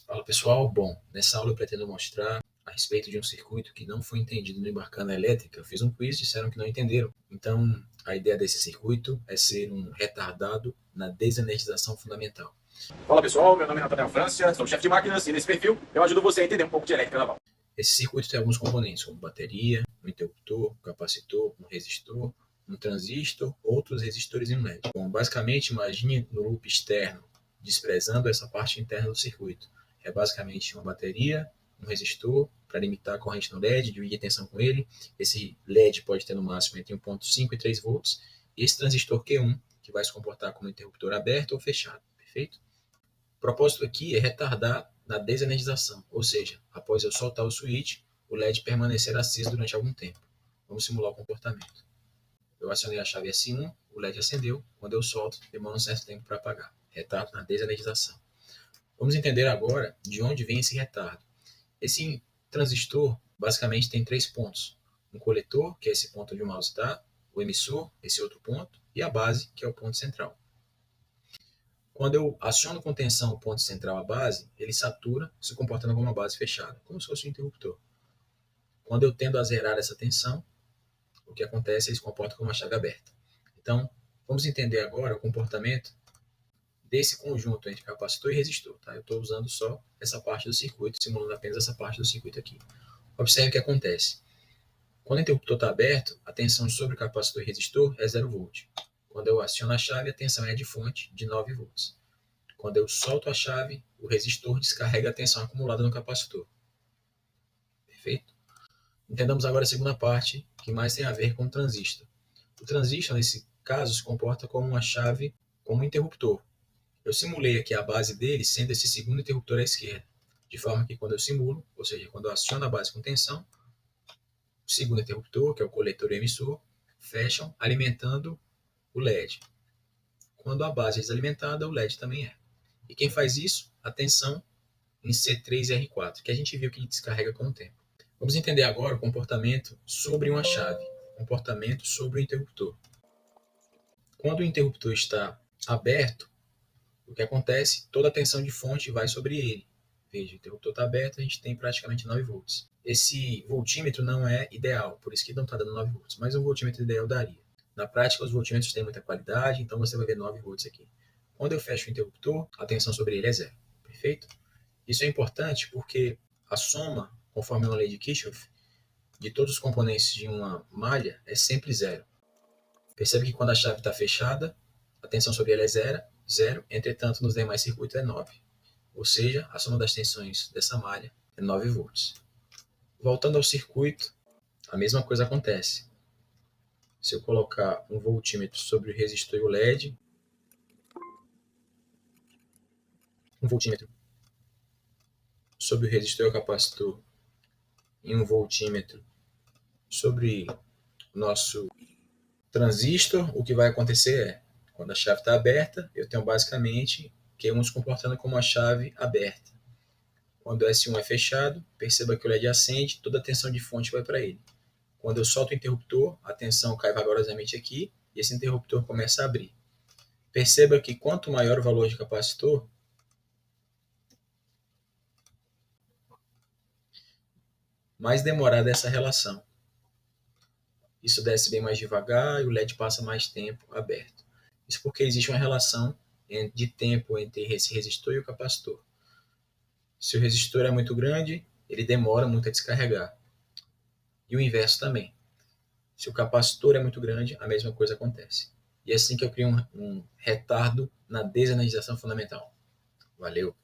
Fala pessoal, bom, nessa aula eu pretendo mostrar a respeito de um circuito que não foi entendido no Embarcando Elétrica. Eu fiz um quiz, disseram que não entenderam. Então, a ideia desse circuito é ser um retardado na desenergização fundamental. Fala pessoal, meu nome é Nathaniel Francia, sou chefe de máquinas e nesse perfil eu ajudo você a entender um pouco de elétrica naval. Esse circuito tem alguns componentes, como bateria, um interruptor, um capacitor, um resistor, um transistor, outros resistores e um LED. Bom, basicamente, imagine no loop externo, desprezando essa parte interna do circuito. É basicamente uma bateria, um resistor para limitar a corrente no LED, dividir a tensão com ele. Esse LED pode ter no máximo entre 1.5 e 3 volts. E esse transistor Q1, que vai se comportar como interruptor aberto ou fechado, perfeito? O propósito aqui é retardar na desenergização, ou seja, após eu soltar o switch, o LED permanecerá aceso durante algum tempo. Vamos simular o comportamento. Eu acionei a chave S1, o LED acendeu. Quando eu solto, demora um certo tempo para apagar. Retardo na desenergização. Vamos entender agora de onde vem esse retardo. Esse transistor basicamente tem 3 pontos. Um coletor, que é esse ponto onde o mouse está, o emissor, esse outro ponto, e a base, que é o ponto central. Quando eu aciono com tensão o ponto central à base, ele satura, se comportando como uma base fechada, como se fosse um interruptor. Quando eu tendo a zerar essa tensão, o que acontece? Ele se comporta como uma chave aberta. Então, vamos entender agora o comportamento desse conjunto entre capacitor e resistor. Tá? Eu estou usando só essa parte do circuito, simulando apenas essa parte do circuito aqui. Observe o que acontece. Quando o interruptor está aberto, a tensão sobre o capacitor e resistor é 0 volt. Quando eu aciono a chave, a tensão é de fonte de 9 volts. Quando eu solto a chave, o resistor descarrega a tensão acumulada no capacitor. Perfeito? Entendamos agora a segunda parte, que mais tem a ver com o transistor. O transistor, nesse caso, se comporta como uma chave, como um interruptor. Eu simulei aqui a base dele sendo esse segundo interruptor à esquerda, de forma que quando eu simulo, ou seja, quando eu aciono a base com tensão, o segundo interruptor, que é o coletor e o emissor, fecham, alimentando o LED. Quando a base é desalimentada, o LED também é. E quem faz isso? A tensão em C3 e R4, que a gente viu que ele descarrega com o tempo. Vamos entender agora o comportamento sobre uma chave, comportamento sobre o interruptor. Quando o interruptor está aberto, o que acontece? Toda a tensão de fonte vai sobre ele. Veja, o interruptor está aberto, a gente tem praticamente 9 volts. Esse voltímetro não é ideal, por isso que não está dando 9 volts, mas um voltímetro ideal daria. Na prática, os voltímetros têm muita qualidade, então você vai ver 9 volts aqui. Quando eu fecho o interruptor, a tensão sobre ele é zero. Perfeito? Isso é importante porque a soma, conforme uma lei de Kirchhoff, de todos os componentes de uma malha é sempre zero. Percebe que quando a chave está fechada, a tensão sobre ela é zero, entretanto nos demais circuitos é 9. Ou seja, a soma das tensões dessa malha é 9 volts. Voltando ao circuito, a mesma coisa acontece. Se eu colocar um voltímetro sobre o resistor e o LED, um voltímetro sobre o resistor e o capacitor e um voltímetro sobre o nosso transistor, o que vai acontecer é, quando a chave está aberta, eu tenho basicamente Q1 se comportando como uma chave aberta. Quando o S1 é fechado, perceba que o LED acende, toda a tensão de fonte vai para ele. Quando eu solto o interruptor, a tensão cai vagarosamente aqui e esse interruptor começa a abrir. Perceba que quanto maior o valor de capacitor, mais demorada é essa relação. Isso desce bem mais devagar e o LED passa mais tempo aberto. Isso porque existe uma relação de tempo entre esse resistor e o capacitor. Se o resistor é muito grande, ele demora muito a descarregar. E o inverso também. Se o capacitor é muito grande, a mesma coisa acontece. E é assim que eu crio um retardo na desenergização fundamental. Valeu!